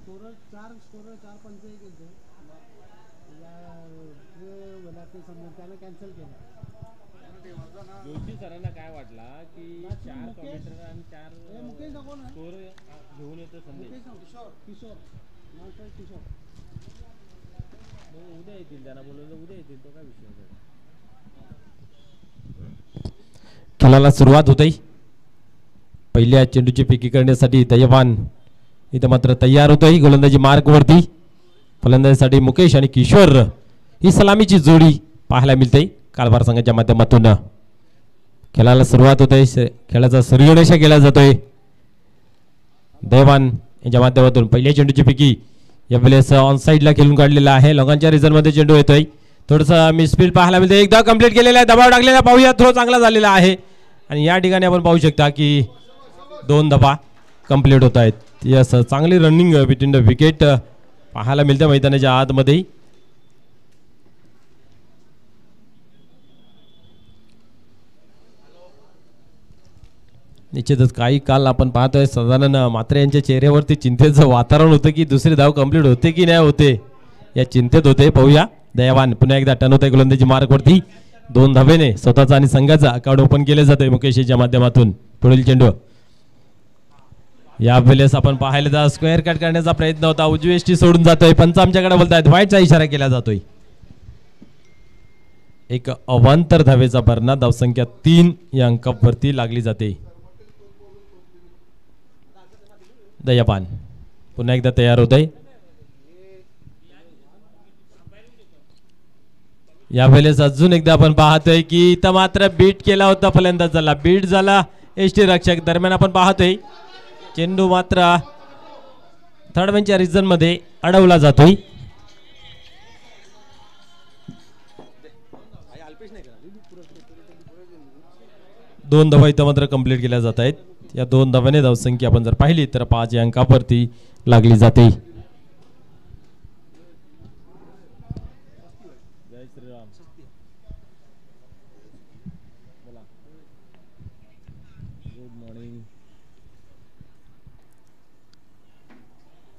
जोशी सरांना काय वाटला की 4 कॉम्प्युटर आणि 4 स्कोर घेऊन येतो संदेश किशोर उद्या येतील त्यांना बोलवलं उद्या येतील तो काय विषय नाही. खेळाला सुरुवात होते. पहिल्या चेंडूची फेकी करण्यासाठी दयवान इथं मात्र तयार होतोय. गोलंदाजी मार्क वरती फलंदाजीसाठी मुकेश आणि किशोर ही सलामीची जोडी पाहायला मिळते. कारभार संघाच्या माध्यमातून खेळाला सुरुवात होते. खेळाचा सूर्यवंश केला जातोय. दयवान यांच्या माध्यमातून पहिल्या चेंडूची फेकी यावेळेस ऑन साईडला खेळून काढलेला आहे. लोकांच्या रिझन मध्ये चेंडू येतोय. थोडंसं मिसफील्ड पाहायला मिळते. एकदा कंप्लीट केलेला आहे. दबाव टाकलेला पाहूया. थ्रो चांगला झालेला आहे आणि या ठिकाणी आपण पाहू शकता की 2 धावा कंप्लीट होत आहेत. यस चांगली रनिंग बिटवीन द विकेट पाहायला मिळते मैदानाच्या आतमध्ये. निश्चितच काही काल आपण पाहतोय साधारण मात्रे यांच्या चेहऱ्यावरती चिंतेचं वातावरण होतं की दुसरी धाव कंप्लीट होते की नाही होते या चिंतेत होते. पाहूया दयावान पुन्हा एकदा टर्न होते गोलंदाजी मार्कवरती. 2 धावेने स्वतःचा आणि संघाचा अकाउंट ओपन केले जाते मुकेशच्या माध्यमातून. पुढील चेंडू या वेळेस आपण पाहायला जा स्क्वेअर कट करण्याचा प्रयत्न होता. उजवी एसटी सोडून जातोय. पंच आमच्याकडे बोलतायत. वाईटचा इशारा केला जातोय. एक अवांतर धावेचा भरणा धावसंख्या 3 या अंकावरती लागली जाते. दयापान पुन्हा एकदा तयार होत आहे. यावेळेस अजून एकदा आपण पाहतोय की इथं मात्र बीट केला होता फलंदाजाला. बीट झाला एसटी रक्षक. दरम्यान आपण पाहतोय चेंडू मात्र थर्ड मॅनच्या रिजन मध्ये अडवला जातोय. दोन धावा इथं मात्र कंप्लीट केल्या जात आहेत. या 2 धाव्याने धावसंख्या आपण जर पाहिली तर 5 या अंकावरती लागली जाते.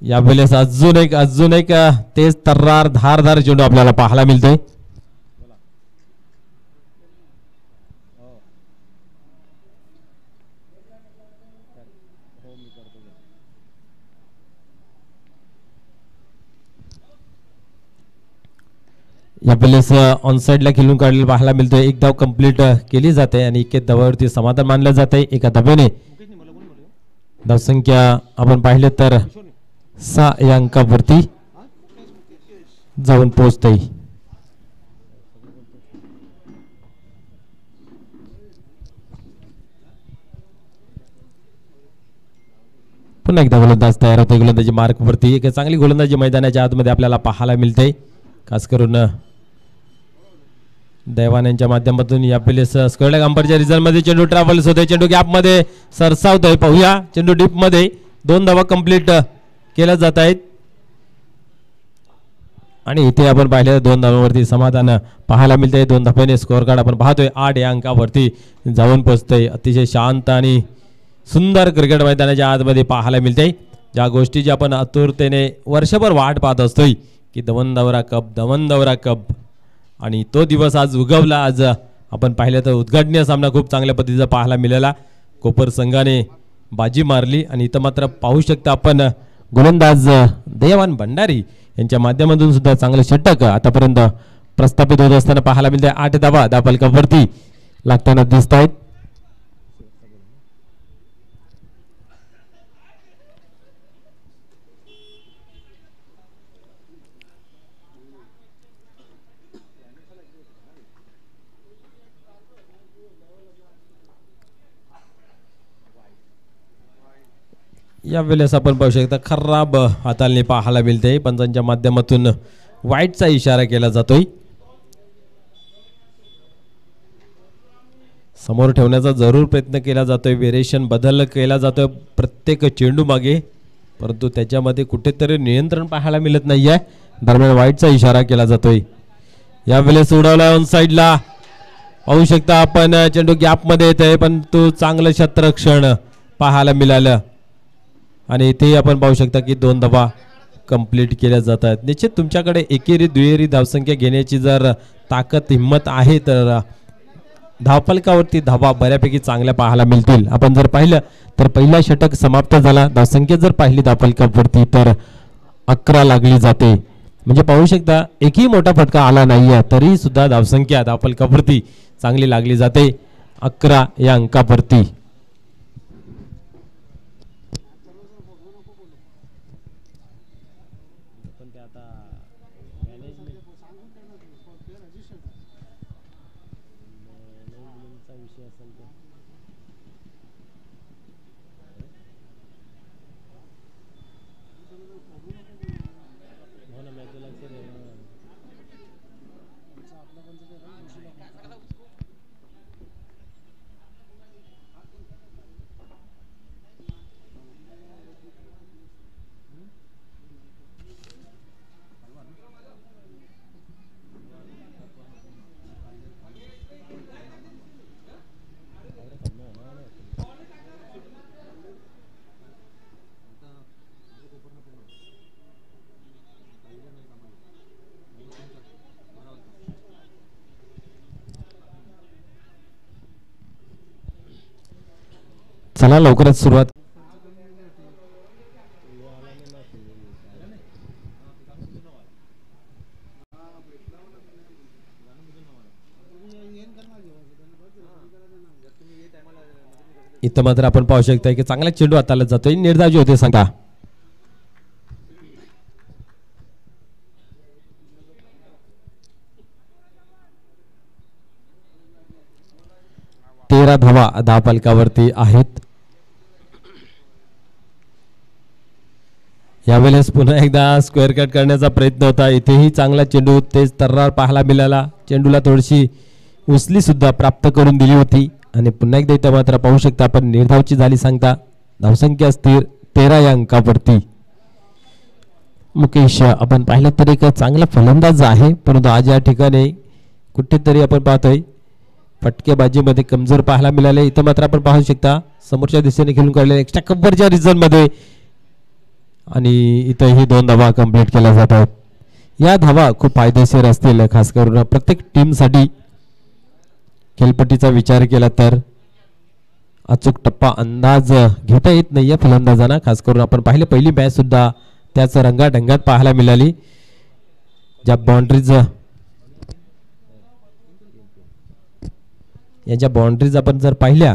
यावेळेस अजून एक तेज तर्रार धारदार चेंडू आपल्याला पाहायला मिळतोय. यावेळेस ऑन साइडला खेळून काढलेला पाहायला मिळतोय. एक धाव कंप्लीट केली जाते आणि 1 धावावरती समाधान मानलं जाते. एका धावेने धावसंख्या आपण पाहिले तर 6 या अंकावरती जाऊन पोहोचते. पुन्हा एकदा गोलंदाज तयार होते. गोलंदाजी मार्क वरती एक चांगली गोलंदाजी मैदानाच्या आतमध्ये आपल्याला पाहायला मिळते. खास करून दैवान यांच्या माध्यमातून या प्लेस स्क्वेअर अंपायरच्या रिझल्ट मध्ये चेंडू ट्रॅव्हल्स होते. चेंडू गॅप मध्ये सरसावतोय. पाहूया चेंडू डीप मध्ये 2 धावा कंप्लीट केल्या जात आहेत आणि इथे आपण पाहिलं 2 धावांवरती समाधान पाहायला मिळतंय. 2 धाव्याने स्कोअर कार्ड आपण पाहतोय 8 या अंकावरती जाऊन पोहोचतोय. अतिशय शांत आणि सुंदर क्रिकेट मैदानाच्या आतमध्ये पाहायला मिळते. ज्या गोष्टीची आपण आतुरतेने वर्षभर वाट पाहत असतोय की दवंदवरा कप आणि तो दिवस आज उगवला. आज आपण पाहिलं तर उद्घाटनीय सामना खूप चांगल्या पद्धतीचा पाहायला मिळाला. कोपर संघाने बाजी मारली आणि इथं मात्र पाहू शकता आपण गोलंदाज दयावान भंडारी यांच्या माध्यमातून सुद्धा चांगले षटक आतापर्यंत प्रस्थापित होत असताना पाहायला मिळते. 8 धावा धावफलकावरती लागताना दिसत आहेत. यावेळेस आपण पाहू शकता खराब हाताळणी पाहायला मिळते. पंचांच्या माध्यमातून वाईटचा इशारा केला जातोय. समोर ठेवण्याचा जरूर प्रयत्न केला जातोय. व्हेरिएशन बदल केला जातोय प्रत्येक चेंडू मागे, परंतु त्याच्यामध्ये कुठेतरी नियंत्रण पाहायला मिळत नाहीये. दरम्यान वाईटचा इशारा केला जातोय. यावेळेस उडवला ऑन साइडला पाहू शकता आपण. चेंडू गॅप मध्ये येतोय पण तो चांगलं क्षेत्ररक्षण पाहायला मिळालं आणि इथे आपण पाहू शकता की 2 धावा कंप्लीट केल्या जातात. निश्चित तुमच्याकडे एकेरी दुहेरी धावसंख्या घेण्याची जर ताकद हिंमत आहे तर धावफलकावरती धावा बऱ्यापैकी चांगल्या पाहायला मिळतील. आपण जर पाहिलं तर पहिला षटक समाप्त झाला, धावसंख्या जर पाहिली धावफलकावरती तर 11 लागली जाते. म्हणजे पाहू शकता एकही मोठा फटका आला नाहीये तरी सुद्धा धावसंख्या धावफलकावरती चांगली लागली जाते 11 या अंकावरती. चला लवकरच सुरुवात. इथं मात्र आपण पाहू शकता की चांगला चेंडू हाताला जातोय, निर्धाजी होते सांगा. तेरा धावा धावफलकावरती आहेत. यावेळेस पुन्हा एकदा स्क्वेअर कट करण्याचा प्रयत्न होता. इथेही चांगला चेंडू तेज तर्रार पाहायला मिळाला. चेंडूला थोडीशी उचली सुद्धा प्राप्त करून दिली होती आणि पुन्हा एकदा इथं मात्र पाहू शकता आपण निर्धावची झाली सांगता. धावसंख्या स्थिर 13 या अंकावरती. मुकेश आपण पाहिलं तर एक चांगला फलंदाज आहे परंतु आज या ठिकाणी कुठेतरी आपण पाहतोय फटकेबाजीमध्ये कमजोर पाहायला मिळाले. इथं मात्र आपण पाहू शकता समोरच्या दिशेने खेळून काढले एक्स्ट्रा कव्हरच्या रिझन मध्ये आणि इथंही 2 धावा कंप्लीट केल्या जातात. या धावा खूप फायदेशीर असतील खास करून प्रत्येक टीमसाठी. खेळपट्टीचा विचार केला तर अचूक टप्पा अंदाज घेता येत नाही या फलंदाजांना. खास करून आपण पाहिले पहिली मॅच सुद्धा त्याच रंगाढंगात पाहायला मिळाली. ज्या बाउंड्रीज याच्या बाउंड्रीज आपण जर पाहिल्या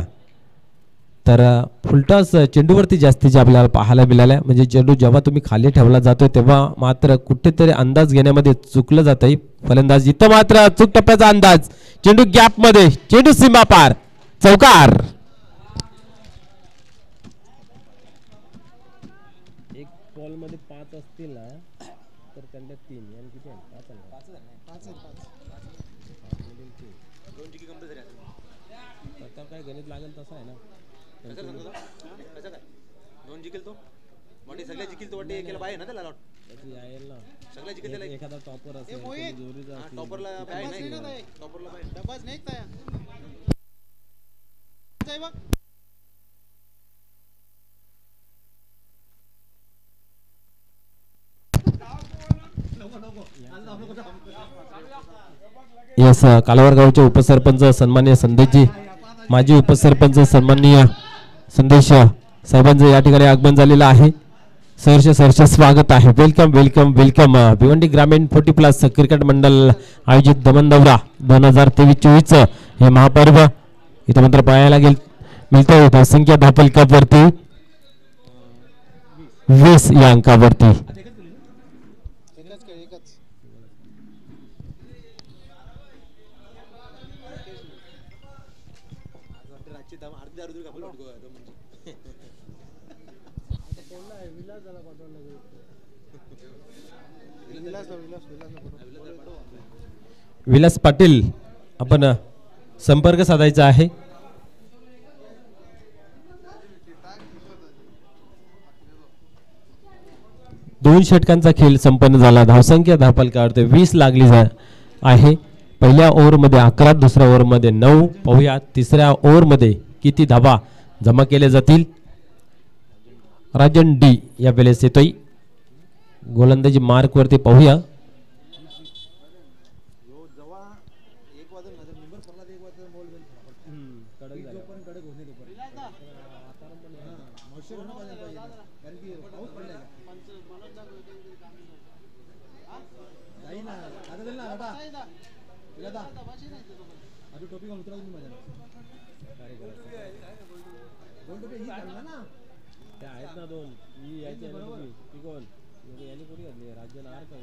तर फुलटॉस चेंडूवरती जास्तीच्या आपल्याला पाहायला मिळाल्या. म्हणजे चेंडू जेव्हा तुम्ही खाली ठेवला जातोय तेव्हा मात्र कुठेतरी अंदाज घेण्यामध्ये चुकलं जातंय फलंदाज. इथं मात्र अचूक टप्प्याचा अंदाज, चेंडू गॅप मध्ये, चेंडू सीमा पार, चौकार. एक बॉल मध्ये 5 असतील ना तर त्यांना 3 आणि किती 5 काय गणित लागेल तसं आहे ना. दोन जिंकेल तो वाटी सगळ्या जिंकेल तो वाटी एकेला बाय ना त्याला यायला ना सगळ्या जिंकेल त्याला एखादा टॉपर असेल जोरीचा असेल. टॉपरला बाय नाही, टॉपरला बाय डबाच नाही काय बघ. यस कालावर गावचे उपसरपंच सन्माननीय संदेशजी, माजी उपसरपंच सन्माननीय संदेश साहेबांचं या ठिकाणी आगमन झालेलं आहे. सहर्ष स्वागत आहे. Welcome welcome welcome. भिवंडी ग्रामीण 40+ क्रिकेट मंडळ आयोजित दमन दौरा 2023-24 हे महापर्व इथं मात्र पाहायला मिळतोय. धावसंख्या धावफलकावरती 20 या अंकावरती. विलास पाटील आपण संपर्क साधायचा आहे. दोन षटकांचा खेळ संपन्न झाला. धावसंख्या धावफलकावरती 20 लागली आहे. पहिल्या ओव्हरमध्ये 11, दुसऱ्या ओव्हरमध्ये 9. पाहूया तिसऱ्या ओव्हरमध्ये किती धावा जमा केल्या जातील. राजन डी या वेळेस येतोय. गोलंदाजी मार्क वरती पाहूया. ते आहेत ना दोन ही याची ती कोण यांनी कोणी घातली राज्य नार का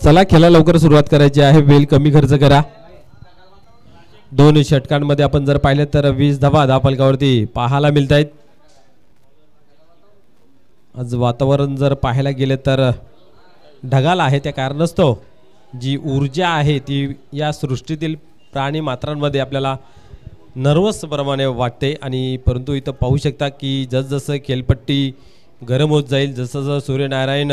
चला खेळा लवकर सुरुवात करायची आहे. वेळ कमी खर्च करा. दोन षटकांमध्ये आपण जर पाहिलं तर 20 धावा धावफलकावरती पाहायला मिळत आहेत. आज वातावरण जर पाहायला गेले तर ढगाळ आहे. त्या कारणास्तव जी ऊर्जा आहे ती या सृष्टीतील प्राणी मात्रांमध्ये आपल्याला नर्वस प्रमाणे वाटते. आणि परंतु इथं पाहू शकता की जसजसं खेळपट्टी गरम होत जाईल, जसं जसं सूर्यनारायण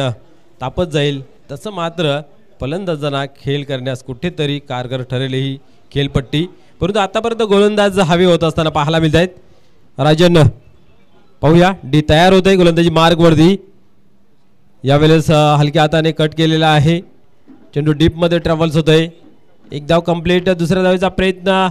तापत जाईल तसं मात्र फलंदाजांना खेळ करण्यास कुठेतरी कारगर ठरेल ही खेळपट्टी. परंतु आतापर्यंत गोलंदाज हवे होत असताना पाहायला मिळत आहेत. राजन पाहूया डी तयार होत आहे गोलंदाजी मार्ग वरती. यावेळेस हलक्या हाताने कट केलेला आहे. चेंडू डीपमध्ये ट्रॅव्हल्स होत आहे. एक धाव कंप्लीट. दुसऱ्या धावेचा प्रयत्न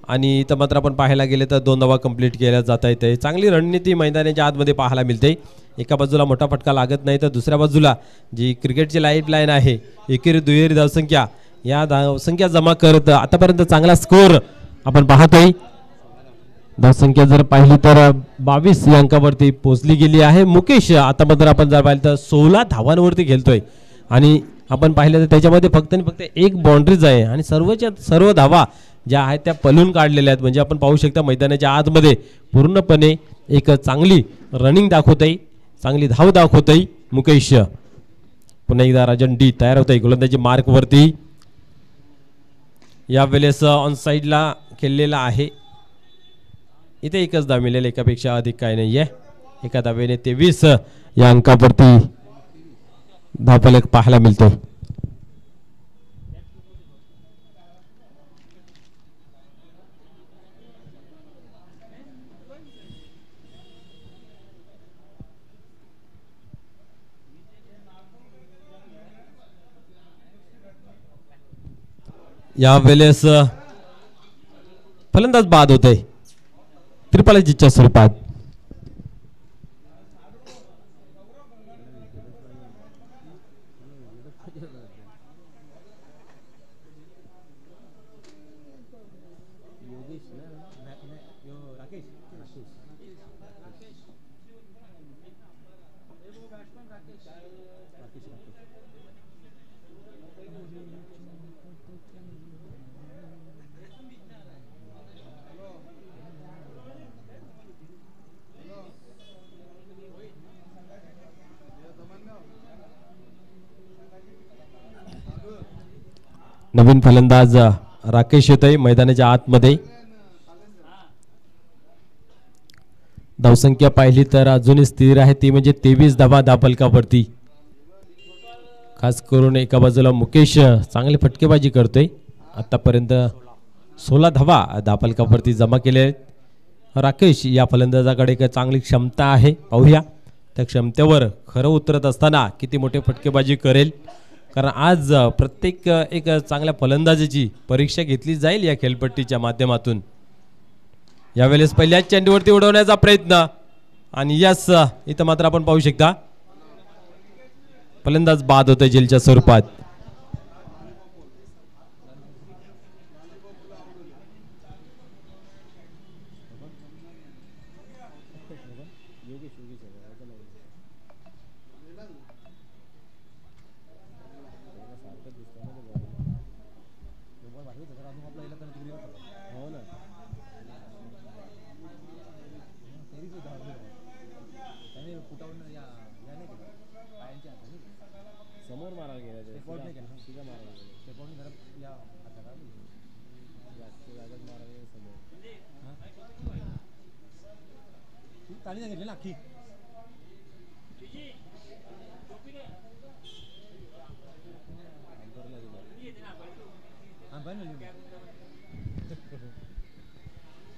आणि इथं मात्र आपण पाहायला गेले तर 2 धावा कंप्लीट केल्या जात आहेत. चांगली रणनीती मैदानाच्या आतमध्ये पाहायला मिळते. एका बाजूला मोठा फटका लागत नाही तर दुसऱ्या बाजूला जी क्रिकेटची लाईफ लाईन आहे एकेरी दुहेरी धावसंख्या या धावसंख्या जमा करत आतापर्यंत चांगला स्कोर आपण पाहतोय. धावसंख्या जर पाहिली तर 22 या अंकावरती पोहोचली गेली आहे. मुकेश आता मात्र आपण जर पाहिलं तर 16 धावांवरती खेळतोय आणि आपण पाहिलं तर त्याच्यामध्ये फक्त आणि फक्त एक बाउंड्रीज आहे आणि सर्व धावा ज्या आहेत त्या पलून काढलेल्या आहेत. म्हणजे आपण पाहू शकता मैदानाच्या आतमध्ये पूर्णपणे एक चांगली रनिंग दाखवतय, चांगली धाव दाखवतय मुकेश. पुन्हा एकदा राजन डी तयार होत आहे गोलंदाजी मार्क वरती. यावेळेस ऑन साईडला खेळलेला आहे. इथे एकच धाव मिळेल, एकापेक्षा अधिक काय नाहीये. एका धावेने 23 या अंकावरती धावफलक पाहायला मिळतो. यावेळेस फलंदाज बाद होते त्रिपालाजीच्या स्वरूपात. नवीन फलंदाज राकेश येतोय मैदानाच्या आतमध्ये. धावसंख्या पाहिली तर अजूनही स्थिर आहे, ती म्हणजे 23 धावा धावफलकावरती. खास करून एका बाजूला मुकेश चांगली फटकेबाजी करतोय. आतापर्यंत 16 धावा धावफलकावरती जमा केले आहेत. राकेश या फलंदाजाकडे एक चांगली क्षमता आहे. पाहूया त्या क्षमतेवर खरं उतरत असताना किती मोठे फटकेबाजी करेल. कारण आज प्रत्येक एक चांगल्या फलंदाजाची परीक्षा घेतली जाईल या खेळपट्टीच्या माध्यमातून. यावेळेस पहिल्याच चेंडूवरती उडवण्याचा प्रयत्न आणि यस इथं मात्र आपण पाहू शकता फलंदाज बाद होतोय जेलच्या स्वरूपात.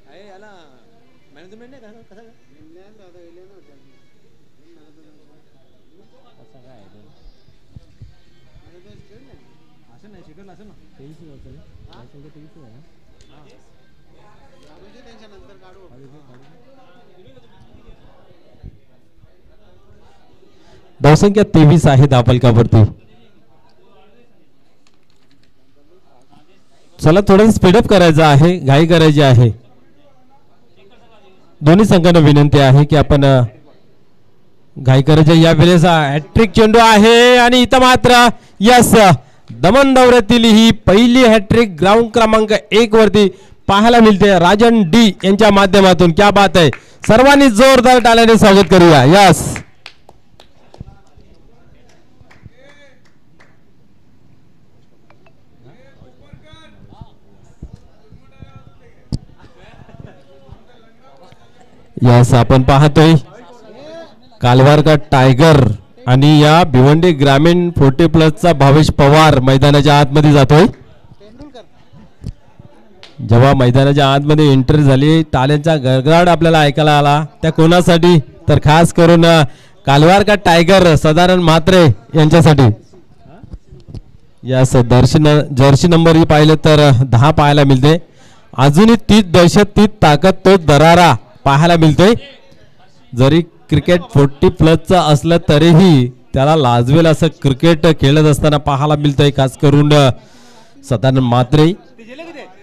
आहे याला मॅनेजमेंट नाही का कसं काय? असं काय आहे ते? असं नाही शिकवलं असं ना 23 असेल. संख्या 23 आहे ना? धावसंख्या 23 आहे धापलकावरती. चला थोडं स्पीडअप करायचं आहे, घाई करायची आहे. दोन्ही संघांना विनंती आहे की आपण घाई करायची. या वेळेस हॅट्रिक चेंडू आहे आणि इथं मात्र यस दमन दौऱ्यातील ही पहिली हॅट्रिक ग्राउंड क्रमांक 1 वरती पाहायला मिळते राजन डी यांच्या माध्यमातून. क्या बात आहे, सर्वांनी जोरदार टाळ्याने स्वागत करूया. यस यस आपण पाहतोय कालवारका टायगर आणि या भिवंडी ग्रामीण 40+ भावेश पवार मैदानाच्या आतमध्ये जातोय. जेव्हा मैदानाच्या आतमध्ये एंट्री झाली टाळ्यांचा गडगडाट आपल्याला ऐकायला आला. त्या कोणासाठी तर खास करून कालवारका टायगर सदानंद म्हात्रे यांच्यासाठी. यस जर्सी नंबर ही पाहिलं तर 10 पाहायला मिळते. अजूनही तीच दहशत तीच ताकद तो दरारा पाहायला मिळतोय. जरी क्रिकेट 40+ असलं तरीही त्याला लाजवेल असं क्रिकेट खेळत असताना पाहायला मिळतंय. खास करून सदानंद म्हात्रे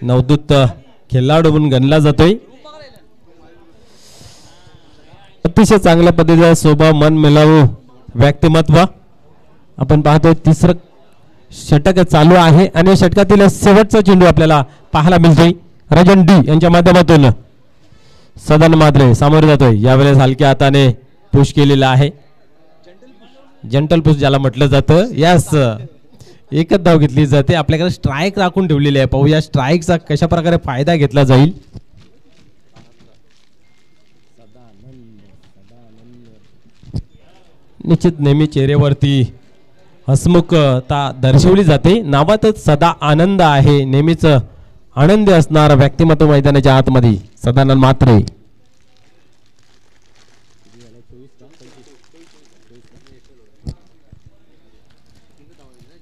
नवदूत खेळाडू म्हणून गणला जातोय. अतिशय चांगल्या पद्धतीचा स्वभाव मन मिळावू व्यक्तिमत्व आपण पाहतोय. तिसरं षटक चालू आहे आणि षटकातील शेवटचा चेंडू आपल्याला पाहायला मिळतोय. राजन डी यांच्या माध्यमातून सदानंद म्हात्रे सामोरे जातोय. यावेळेस हलक्या हाताने पुश केलेला आहे, जंटल पुश ज्याला म्हटलं जातं. यस एकच धाव घेतली जाते. आपल्याकडे स्ट्राईक राखून ठेवलेली आहे. पाहूया स्ट्राईकचा कशा प्रकारे फायदा घेतला जाईल. निश्चित नेहमी चेहऱ्यावरती हसमुखता दर्शवली जाते. नावातच सदा आनंद आहे. नेहमीच आनंदी असणारा व्यक्तिमत्व मैदानाच्या आतमध्ये सदानंद म्हात्रे.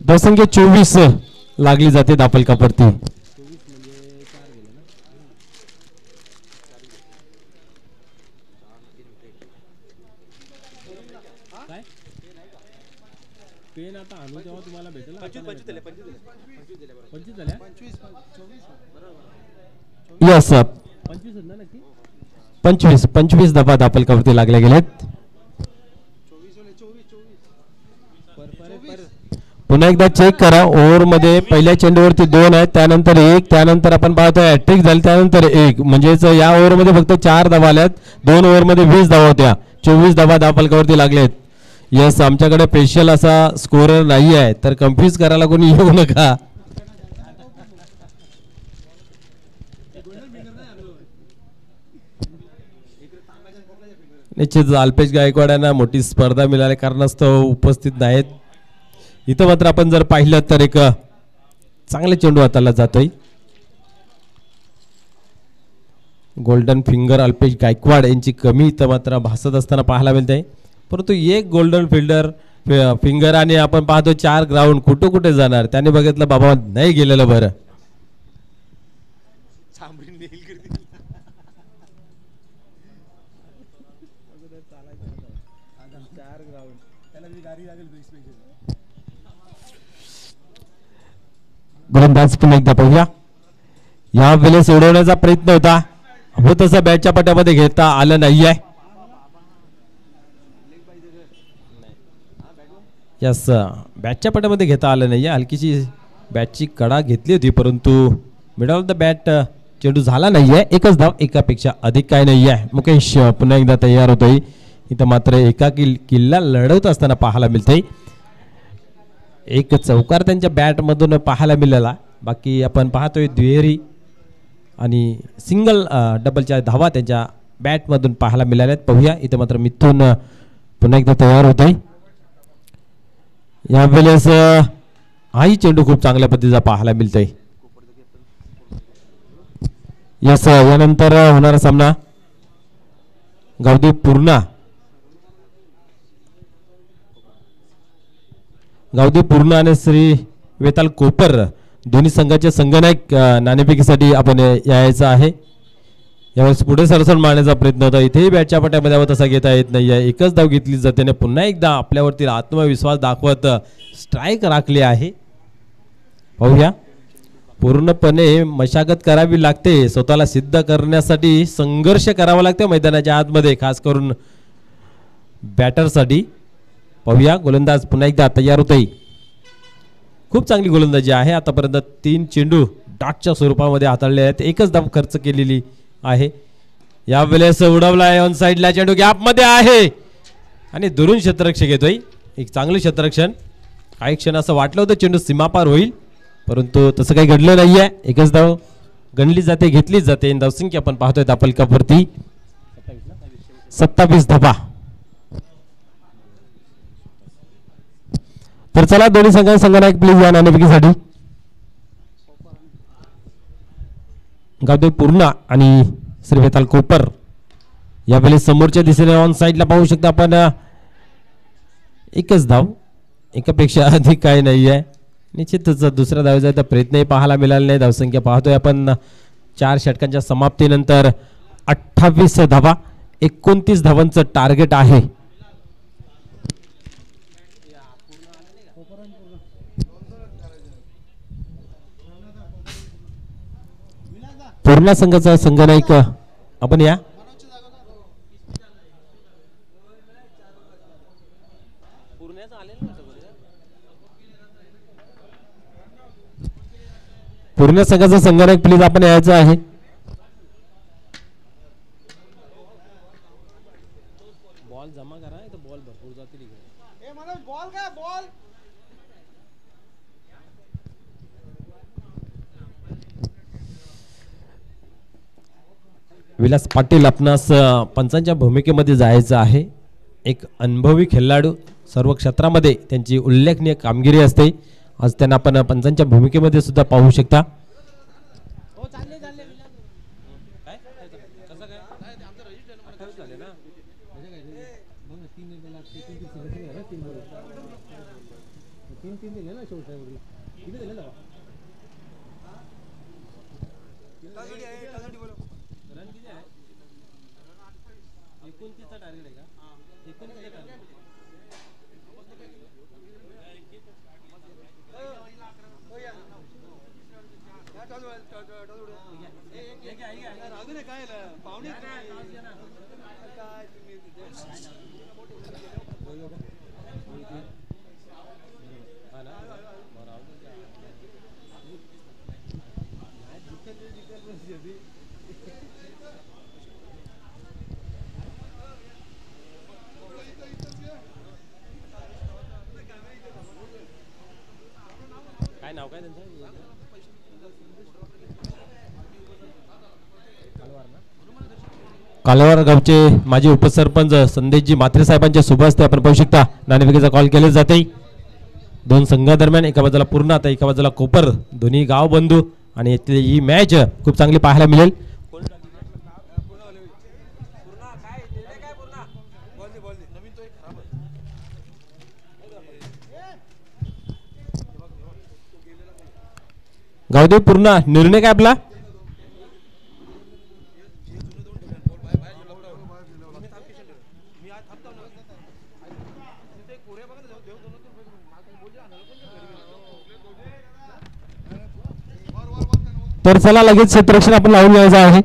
धावसंख्या 24 लागली जाते दापलकावरती. पेन आता आणू तेव्हा तुम्हाला भेटेल. 25 दिले 25 झाल्या. 25 यस 25 आहेत ना नक्की. 25 दफा दापलकावरती लागले गेलेत. पुन्हा एकदा चेक करा. ओव्हर मध्ये पहिल्या चेंडूवरती 2 आहेत, त्यानंतर 1, त्यानंतर आपण पाहतोय हॅट्रिक झाली, त्यानंतर 1. म्हणजेच या ओव्हर मध्ये फक्त 4 धावा आल्यात. 2 ओव्हर मध्ये 20 धावा होत्या. 24 धावा दापलकावरती लागलेत. यस आमच्याकडे स्पेशल असा स्कोरर नाही आहे, तर कन्फ्यूज करायला कोणी येऊ नका. निश्चित अल्पेश गायकवाड यांना मोठी स्पर्धा मिळाल्या कारणास्तव उपस्थित नाहीत. इथं मात्र आपण जर पाहिलं तर एक चांगले चेंडू हाताला जातोय. गोल्डन फिंगर अल्पेश गायकवाड यांची कमी इथं मात्र भासत असताना पाहायला मिळते. परंतु एक गोल्डन फिंगर आणि आपण पाहतो 4 ग्राउंड कुठे कुठे जाणार. त्याने बघितलं बाबा नाही गेलेलं बरं. गोलंदाज पुन्हा एकदा पाहूया. या वेळेस उडवण्याचा प्रयत्न होता, हो तसा बॅटच्या पट्ट्यामध्ये घेता आलं नाहीये. यस बॅटच्या पट्ट्यामध्ये घेता आलं नाहीये. हलकीशी बॅटची कडा घेतली होती, परंतु मिडल ऑफ द बॅट चेंडू झाला नाहीये. एकच धाव, एकापेक्षा अधिक काय नाहीये. मुकेश पुन्हा एकदा तयार होतोय. इथं मात्र एका किल्ला लढवत असताना पाहायला मिळते. एक चौकार त्यांच्या बॅटमधून पाहायला मिळाला. बाकी आपण पाहतोय दुहेरी आणि सिंगल डबलच्या धावा त्यांच्या बॅटमधून पाहायला मिळाल्यात. पाहूया इथं मात्र मिथून पुन्हा एकदा तयार होतोय. यावेळेस हाही चेंडू खूप चांगल्या पद्धतीचा पाहायला मिळतोय. यस यानंतर होणारा सामना गावदेव पूर्णा आणि श्री वेताल कोपर दोन्ही संघाचे संघनायक नाणेफेकीसाठी आपण यायचं आहे. यावेळेस पुढे सरसर मारण्याचा प्रयत्न होता. इथेही बॅटच्या पट्ट्यामध्ये तसा घेता येत नाही आहे. एकच धाव घेतली जाते आणि पुन्हा एकदा आपल्यावरती आत्मविश्वास दाखवत स्ट्राईक राखली आहे. पाहूया पूर्णपणे मशागत करावी लागते. स्वतःला सिद्ध करण्यासाठी संघर्ष करावा लागतो मैदानाच्या आतमध्ये, खास करून बॅटरसाठी. पाहूया गोलंदाज पुन्हा एकदा तयार होतोय. खूप चांगली गोलंदाजी आहे. आतापर्यंत 3 चेंडू डॉटच्या स्वरूपामध्ये हाताळले आहेत. एकच धाव खर्च केलेली आहे. यावेळेस उडवला आहे ऑन साईडला, चेंडू गॅपमध्ये आहे आणि दुरून क्षेत्ररक्षक येतोय. एक चांगलं क्षेत्ररक्षण. काही क्षण असं वाटलं होतं चेंडू सीमापार होईल, परंतु तसं काही घडलं नाहीये. एकच धाव गणली जाते, घेतलीच जाते. धावसंख्या आपण पाहतोय दापल कपवरती 27 धावा. तर चला दोन्ही संघनायक प्लीज या नाणेफेकीसाठी. गावदेव पूर्णा आणि श्री वेताल कोपर यावेळेस समोरच्या दिशेने ऑन साईडला पाहू शकता आपण. एकच धाव, एकापेक्षा अधिक काही नाही आहे. निश्चितच दुसऱ्या धावेचा प्रयत्नही पाहायला मिळाला नाही. धावसंख्या पाहतोय आपण 4 षटकांच्या समाप्तीनंतर 28 धावा, 29 धावांचं टार्गेट आहे. पूर्णा संघाचा संघनायक आपण या. पूर्ण संघाचा संघनायक प्लीज आपण यायचं आहे. बॉल जमा करा, बॉल भरपूर जातील. बॉल काय बॉल विलास पाटील आपणास पंचांच्या भूमिकेमध्ये जायचं आहे. एक अनुभवी खेळाडू, सर्व क्षेत्रामध्ये त्यांची उल्लेखनीय कामगिरी असते. आज त्यांना आपण पंचांच्या भूमिकेमध्ये सुद्धा पाहू शकता. काय नाव काय त्यांचं? कालवार गावचे माजी उपसरपंच संदेशजी मात्रे साहेबांच्या शुभ हस्ते आपण पाहू शकता नाणेफेकीचा कॉल केले जाते. दोन संघादरम्यान एका बाजूला पूर्णा तर एका बाजूला कोपर, दोन्ही गाव बंधू आणि ही मॅच खूप चांगली पाहायला मिळेल. गावदेव पूर्णा निर्णय काय आपला? तर चला लगेच क्षेत्ररक्षण आपण लावून घ्यायचं आहे.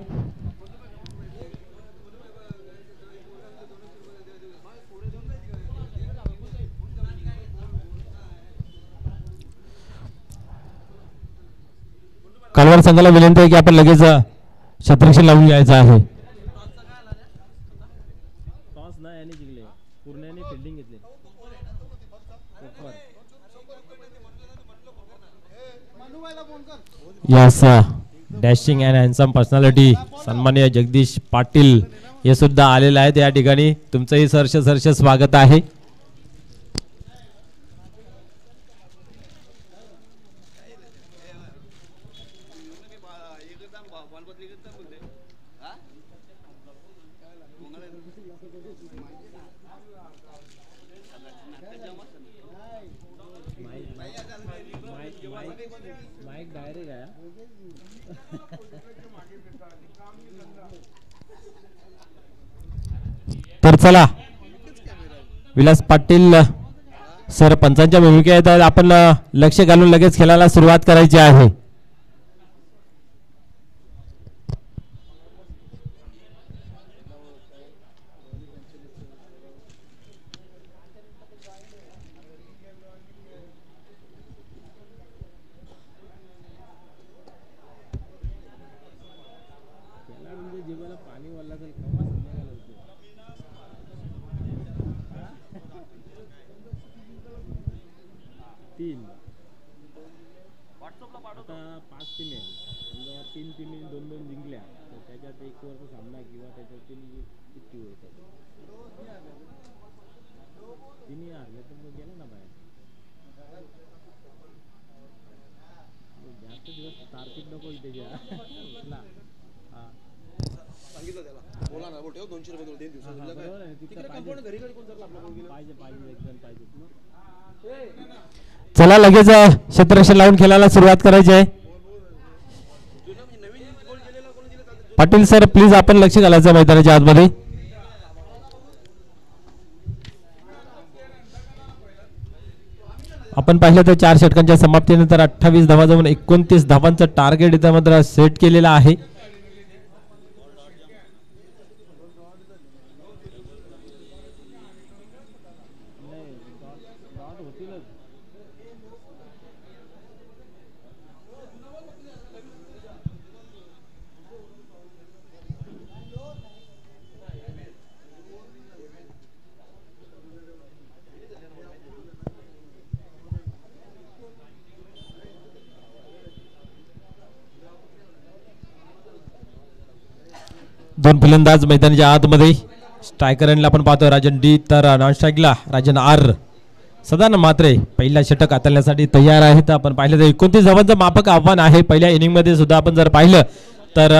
कालवार संघाला विनंती आहे की आपण लगेच क्षेत्ररक्षण लावून घ्यायचं आहे. Yes dashing and handsome personality सन्माननीय जगदीश पाटील हे सुद्धा आलेले आहेत या ठिकाणी. तुमचंही सहर्ष स्वागत आहे. माइक डायरेक्ट आहे. तर चला विलास पाटील सरपंचांच्या भूमिकेत आपण लक्ष घालून लगेच खेळायला सुरुवात करायची आहे. पाणी वाला तीन आता 5 टीम आहे. 3 टीमी 2-2 जिंकल्या तर त्याच्यात एक वरचा सामना किंवा त्याच्यातील किती होतात. तिन्ही हारले तर मग गेले ना बाहेर. जास्त दिवस तारपीट नको इथे घ्या. सांगितलं त्याला बोला ना ठेव 200 रुपये देऊन दिवसात घरी घरी कोण जर आपला पाहिजे एक जण पाहिजे. चला लगेच क्षेत्ररक्षण लावून खेळायला सुरुवात करायची आहे. पाटील सर प्लीज आपण लक्ष घालायचं मैदानाच्या आतमध्ये. आपण पाहिलं तर 4 षटकांच्या समाप्तीनंतर 28 धावा जाऊन 29 धावांचं टार्गेट इथं मात्र सेट केलेलं आहे. दोन फलंदाज मैदानाच्या आतमध्ये. स्ट्रायकरला आपण पाहतो राजन डी तर नॉन स्ट्राईकला राजन आर. सदानंद मात्रे पहिला षटक हाताळण्यासाठी तयार आहेत. आपण पाहिलं तर 29 धावांचं माफक आव्हान आहे. पहिल्या इनिंगमध्ये सुद्धा आपण जर पाहिलं तर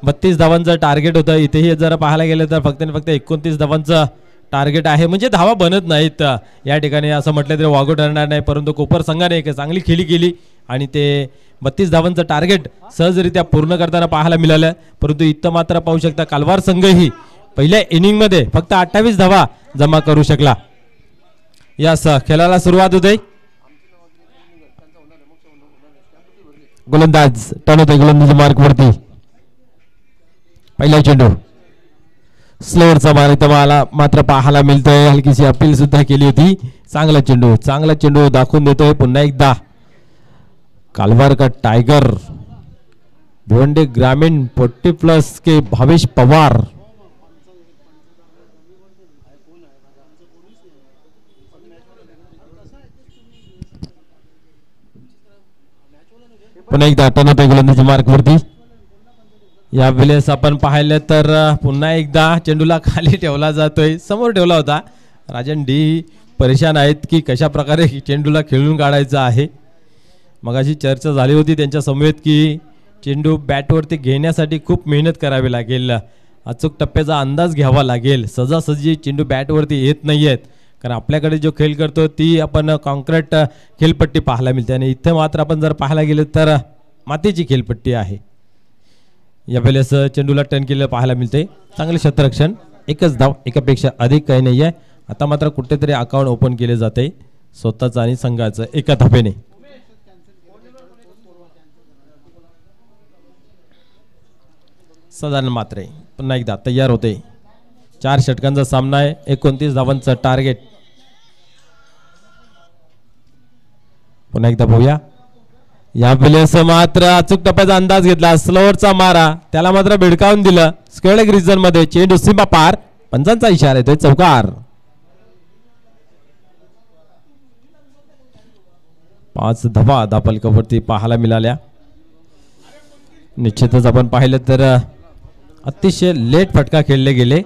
32 धावांचं टार्गेट होतं. इथेही जर पाहायला गेलं तर फक्त 29 धावांचं टार्गेट आहे. म्हणजे धावा बनत नाहीत या ठिकाणी असं म्हटलं तरी वागू ठरणार नाही. परंतु कोपर संघाने एक चांगली खेळी केली आणि ते 32 धावांचं टार्गेट सहजरित्या पूर्ण करताना पाहायला मिळालं. परंतु इथं मात्र पाहू शकता कालवार संघही पहिल्या इनिंगमध्ये फक्त 28 धावा जमा करू शकला. यास खेळाला सुरुवात होते. गोलंदाज टर्न होते गोलंदाज मार्कवरती. पहिला चेंडू स्लोअरचा मार इथं मला मात्र पाहायला मिळतोय. हलकीशी अपील सुद्धा केली होती. चांगला चेंडू दाखवून देतोय पुन्हा एकदा कालवार का टाइगर. भिवंडी ग्रामीण 40+ के भावेश पवार. पुन्हा एकदा टर्न होतोय गोलंदाजी मार्कवरती. यावेळेस आपण पाहिलं तर पुन्हा एकदा चेंडूला खाली ठेवला जातोय. समोर ठेवला होता. राजन डी परेशान आहेत की कशा प्रकारे चेंडूला खेळून काढायचा आहे. मगाशी चर्चा झाली होती त्यांच्या समवेत की चेंडू बॅटवरती घेण्यासाठी खूप मेहनत करावी लागेल. अचूक टप्प्याचा अंदाज घ्यावा लागेल. सहजासहजी चेंडू बॅटवरती येत नाही आहेत. कारण आपल्याकडे जो खेळ करतो ती आपण कॉन्क्रीट खेळपट्टी पाहायला मिळते आणि इथे मात्र आपण जर पाहायला गेलं तर मातीची खेळपट्टी आहे. यावेळेस चेंडूला टर्न केलेलं पाहायला मिळते. चांगले क्षेत्ररक्षण. एकच धाव एकापेक्षा अधिक काही नाही आहे. आता मात्र कुठेतरी अकाउंट ओपन केले जाते स्वतःचं आणि संघाचं एका धावेने. सदानंद मात्रे पुन्हा एकदा तयार होते. 4 षटकांचा सामना आहे. 29 धावांचं टार्गेट. पुन्हा एकदा पाहूया. यावेळेस मात्र अचूक टप्प्याचा अंदाज घेतला. स्लोअरचा मारा त्याला मात्र भिडकावून दिलं. स्क्वेअर रिजन मध्ये चेंडू सीमा पार. पंचांचा इशारा येतोय चौकार. 5 धावा धापलकावरती पाहायला मिळाल्या. निश्चितच आपण पाहिलं तर अतिशय लेट फटका खेळले गेले.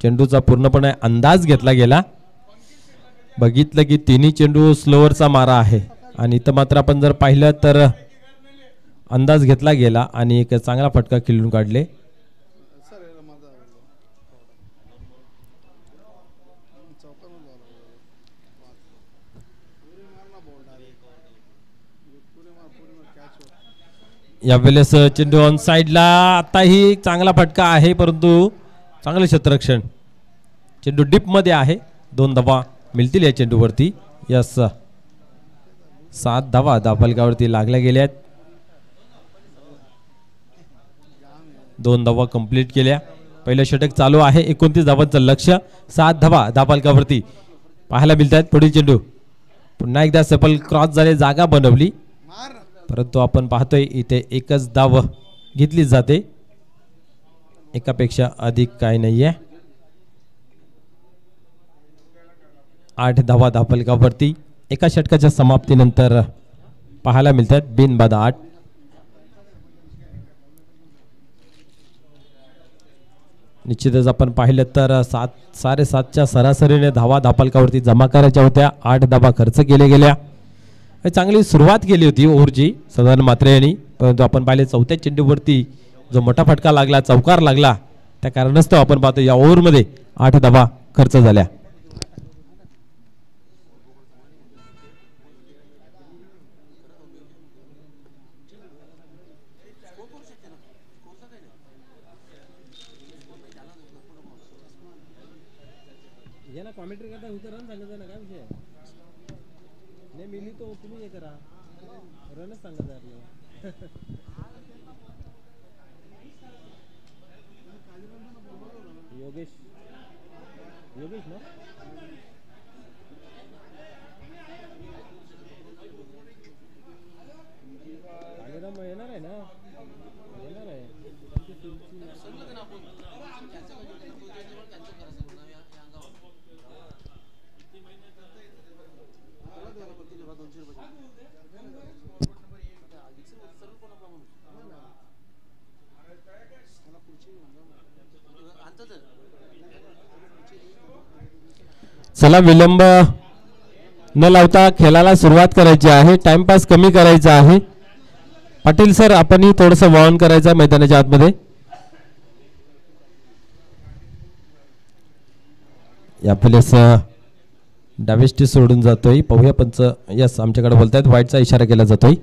चेंडूचा पूर्णपणे अंदाज घेतला गेला. बघितलं की तिन्ही चेंडू स्लोअरचा मारा आहे आणि इथं मात्र आपण जर पाहिलं तर अंदाज घेतला गेला आणि एक चांगला फटका खेळून काढले. यावेळेस चेंडू ऑन साईडला. आताही चांगला फटका आहे परंतु चांगले क्षेत्ररक्षण. चेंडू डीप मध्ये आहे. 2 धावा मिळतील या चेंडूवरती. यस 7 धावा धावफलकावरती लागल्या गेल्यात. 2 धावा कंप्लीट केल्या. पहिलं षटक चालू आहे. 29 धावांचं लक्ष्य. 7 धावा धावफलकावरती पाहायला मिळतात. पुढील चेंडू पुन्हा एकदा सफल क्रॉस झाले. जागा बनवली परंतु आपण पाहतोय इथे एकच धाव घेतली जाते. एकापेक्षा अधिक काही नाहीये. 8 धावा धावफलकावरती एका षटकाच्या समाप्तीनंतर पाहायला मिळतात. बिनबाद 8. निश्चितच आपण पाहिलं तर 7.5च्या सरासरीने धावा धावफलकावरती जमा करायच्या होत्या. 8 धावा खर्च केल्या गेल्या. चांगली सुरुवात केली होती ओव्हरची सदानंद म्हात्रे यांनी परंतु आपण पाहिले चौथ्या चेंडूवरती जो मोठा फटका लागला चौकार लागला त्या कारणास्तव आपण पाहतो या ओव्हरमध्ये 8 धावा खर्च झाल्या. याला कॉमेंट्री करता होतं रन सांगायचं ना काय विषय नाही मिली तो तुम्ही हे करा रनच सांगायचं आपल्याला. योगेश ना कालीराम येणार आहे ना येणार आहे. चला विलंब न लावता खेळाला सुरुवात करायची आहे. टाइमपास कमी करायचा आहे. पाटील सर आपणही थोडंसं वळण करायचं मैदानाच्या आतमध्ये. यावेळेस डावेष्टी सोडून जातोय. पाहूया पंच. यस आमच्याकडे बोलतायत. वाईटचा इशारा केला जातोय.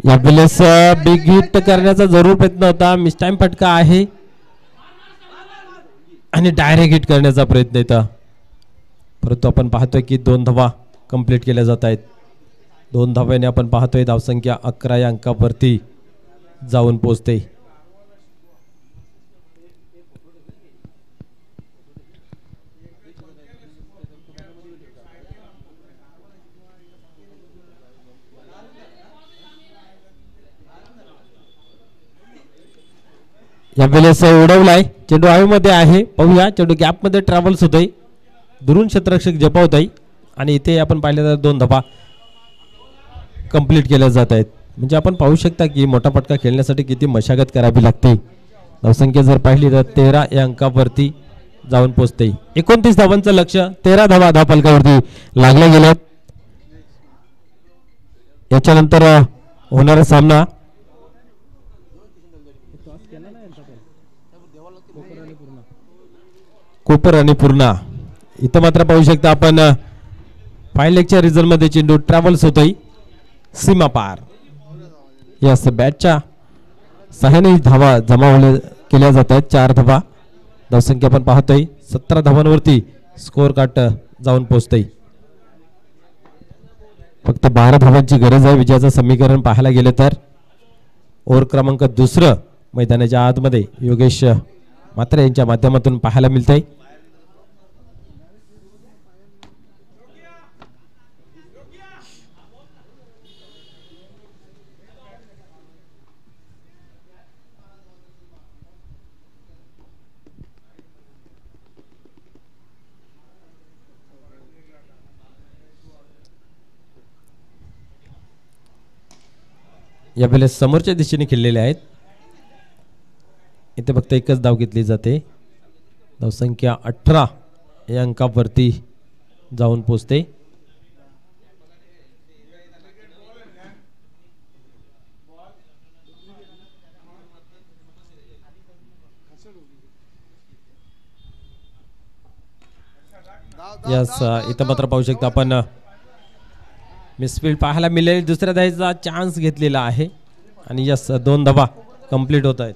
यावेळेस बिग हिट करण्याचा जरूर प्रयत्न होता. मिस टाइम फटका आहे आणि डायरेक्ट हिट करण्याचा प्रयत्न येतो परंतु आपण पाहतोय की 2 धावा कंप्लीट केल्या जात आहेत. 2 धाव्याने आपण पाहतोय धावसंख्या 11 या अंकावरती जाऊन पोहोचते. यावेळेस उडवलाय. चेंडू हवेमध्ये आहे. पाहूया चेंडू गॅप मध्ये ट्रॅव्हल्स होतोय. दुरून क्षेत्ररक्षक जपावत आहे आणि इथे आपण पाहिलं तर 2 धावा कंप्लीट केल्या जात आहेत. म्हणजे आपण पाहू शकता की मोठा फटका खेळण्यासाठी किती मशागत करावी लागते. धावसंख्या जर पाहिली तर 13 या अंकावरती जाऊन पोहोचते. 29 धावांचं लक्ष. 13 धावा धावफलकावरती लागल्या गेल्यात. याच्यानंतर होणारा सामना कोपर आणि पूर्णा. इथं मात्र पाहू शकता आपण फाय लेगच्या रिझल्ट मध्ये चेंडू ट्रॅव्हल्स होतोय सीमा पार. यस बॅटच्या सहाय्याने धावा जमा केल्या जात आहेत. 4 धावा. धावसंख्या आपण पाहतोय 17 धावांवरती स्कोअर काट जाऊन पोहोचतोय. फक्त 12 धावांची गरज आहे विजयाचं समीकरण पाहायला गेलं तर. ओव्हर क्रमांक 2 मैदानाच्या आतमध्ये योगेश म्हात्रे यांच्या माध्यमातून पाहायला मिळतंय. यावेळेस समोरच्या दिशेने खेळलेले आहेत. इथे फक्त एकच धाव घेतली जाते. धावसंख्या 18 या अंकावरती जाऊन पोचते. यस इथं मात्र पाहू शकता आपण मिसफील्ड पाहायला मिळेल. दुसऱ्या धावेचा चान्स घेतलेला आहे आणि यस 2 धावा कंप्लीट होत आहेत.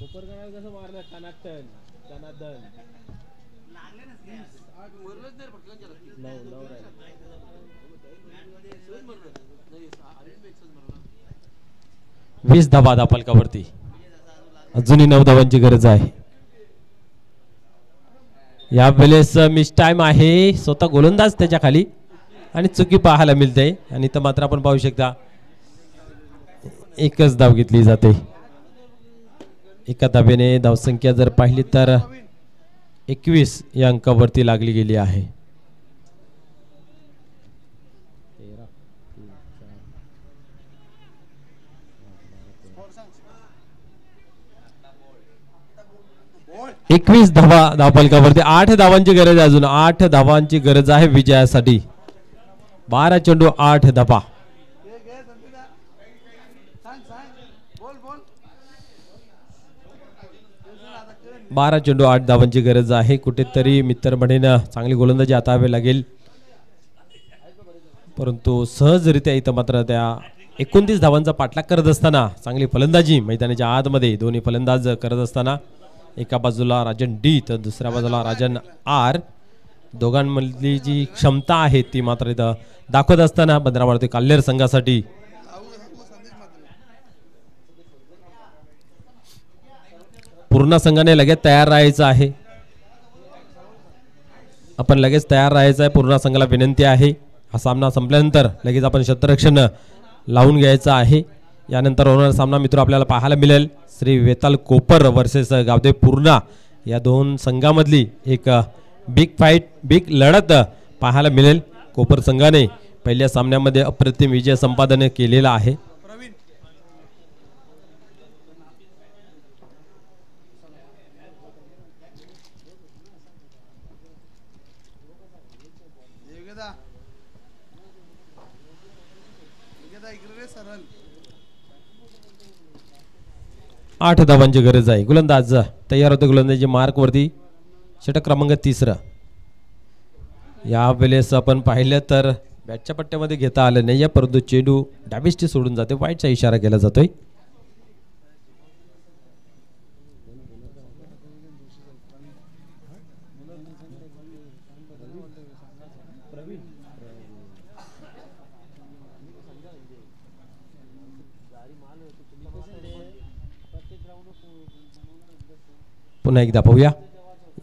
कोपरगाव कसं मारलं कनाटन कनादन 20 धावा धापलकावरती. अजूनही 9 धावांची गरज आहे. या वेळेस मिस टाइम आहे स्वतः गोलंदाज त्याच्या खाली आणि चुकी पाहायला मिळते आणि इथं मात्र आपण पाहू शकता एकच धाव घेतली जाते. एका धावेने धावसंख्या जर पाहिली तर 21 या अंकावरती लागली गेली आहे. एकवीस धावा धावफलकावरती 8 धावांची गरज आहे. अजून 8 धावांची गरज आहे विजयासाठी. 12 चेंडू 8 धावा. 12 चेंडू 8 धावांची गरज आहे. कुठेतरी मित्र म्हणेन चांगली गोलंदाजी हाताळावी लागेल परंतु सहजरित्या इथं मात्र त्या 29 धावांचा पाठलाग करत असताना चांगली फलंदाजी मैदानाच्या आतमध्ये दोन्ही फलंदाज करत असताना एका बाजूला राजन डी तर दुसऱ्या बाजूला राजन आर दोघांमधली जी क्षमता आहे ती मात्र इथं दाखवत असताना बंदरावरती काल्हेर संघासाठी पूर्ण संघाने लगेच तयार राहायचं आहे. आपण लगेच तयार राहायचं आहे. पूर्ण संघाला विनंती आहे हा सामना संपल्यानंतर लगेच आपण शतरक्षण लावून घ्यायचं आहे. यानंतर होणारा सामना मित्र आपल्याला पाहायला मिळेल श्री वेताल कोपर वर्सेस गावदेव पूर्णा या दोन संघामधली एक बिग फाईट बिग लढत पाहायला मिळेल. कोपर संघाने पहिल्या सामन्यामध्ये अप्रतिम विजय संपादन केलेला आहे. आठ धावांची गरज आहे. गोलंदाज तयार होते. गोलंदाजी मार्क वरती षटक क्रमांक 3. या वेळेस आपण पाहिलं तर बॅटच्या पट्ट्यामध्ये घेता आलं नाही परंतु चेंडू डावीष्टी सोडून जाते. वाईटचा इशारा केला जातोय. पुन्हा एकदा पाहूया.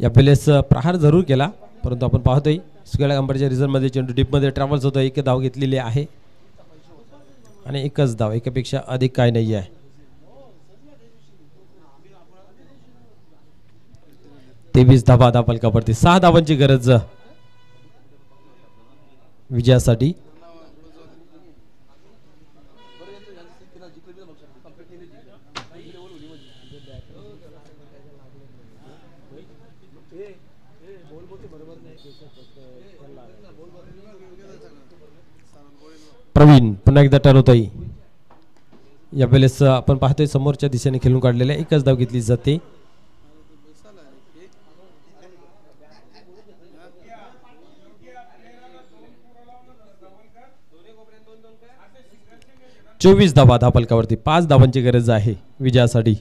या वेळेस प्रहार जरूर केला परंतु आपण पाहतोय सुगेला कंपनीच्या रिझल्टमध्ये चेंडू डीपमध्ये ट्रॅव्हल्स होतो. एक धाव घेतलेली आहे आणि एकच धाव एकापेक्षा अधिक काय नाही आहे. 23 धावा धावफलकावरती 6 धावांची गरज विजयासाठी. प्रवीण पुन्हा एकदा टर्न होतोय. या वेळेस आपण पाहतोय समोरच्या दिशेने खेळून काढलेल्या एकच धाव घेतली जाते. चोवीस धावा धावफलकावरती 5 धावांची गरज आहे विजयासाठी.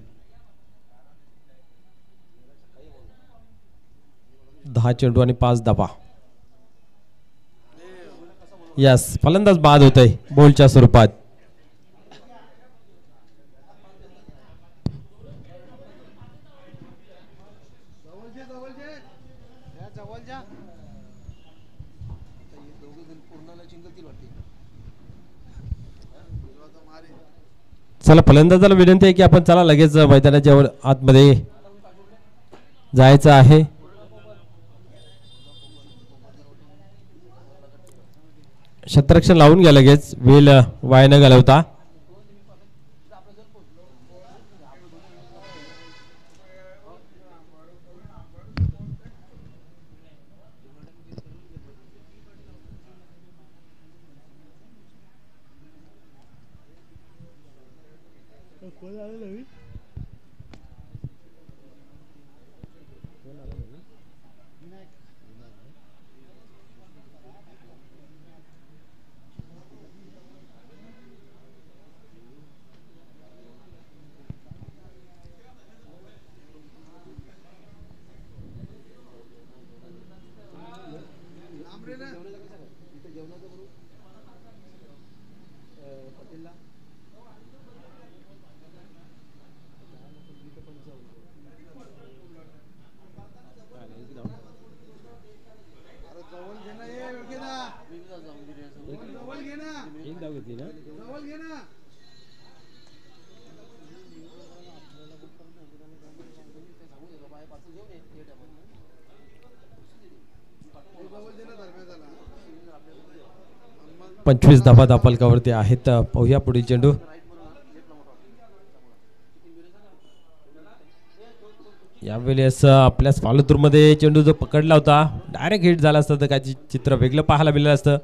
10 चेंडू आणि 5 धावा. यस फलंदाज बाद होत आहे बॉलच्या स्वरूपात. चला फलंदाजाला विनंती आहे की आपण चला लगेच मैदानाच्या आतमध्ये जायचं आहे. शतरक्षण लावून घ्या लगेच वेल वाया न घालवता. एक धाव घेतली ना पंचवीस धाबा दापलकावरती आहेत. पाहूया पुढील चेंडू. यावेळेस आपल्या फालुतूरमध्ये चेंडू जो पकडला होता डायरेक्ट हिट झाला असता तर काय चित्र वेगळं पाहायला मिळालं असतं,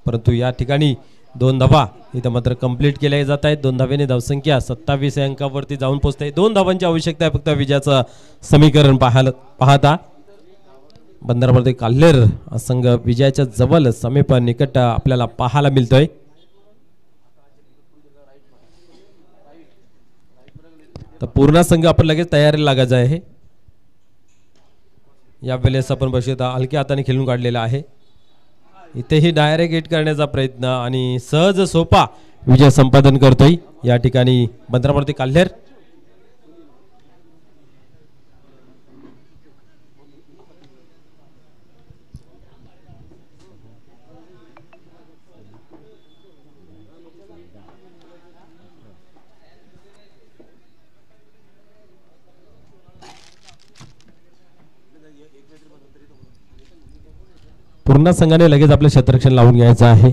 परंतु या ठिकाणी 2 धाबा इथं मात्र कंप्लीट केल्या जात आहेत. 2 धाब्याने धावसंख्या 27 अंकावरती जाऊन पोहोचते. 2 धावांची आवश्यकता आहे फक्त विजयाचं समीकरण पाहता. बंदरावरती काल्हेर संघ विजयाच्या जवळ समीप निकट आपल्याला पाहायला मिळतोय. तर पूर्ण संघ आपण लगेच तयारीला लागायचा आहे. यावेळेस आपण बघूया हलक्या हाताने खेळून काढलेला आहे. इथेही डायरेक्ट हिट करण्याचा प्रयत्न आणि सहज सोपा विजय संपादन करतोय या ठिकाणी बंदरावरती काल्हेर. पूर्ण संघाने लगेच आपलं क्षेत्ररक्षण लावून घ्यायचं आहे.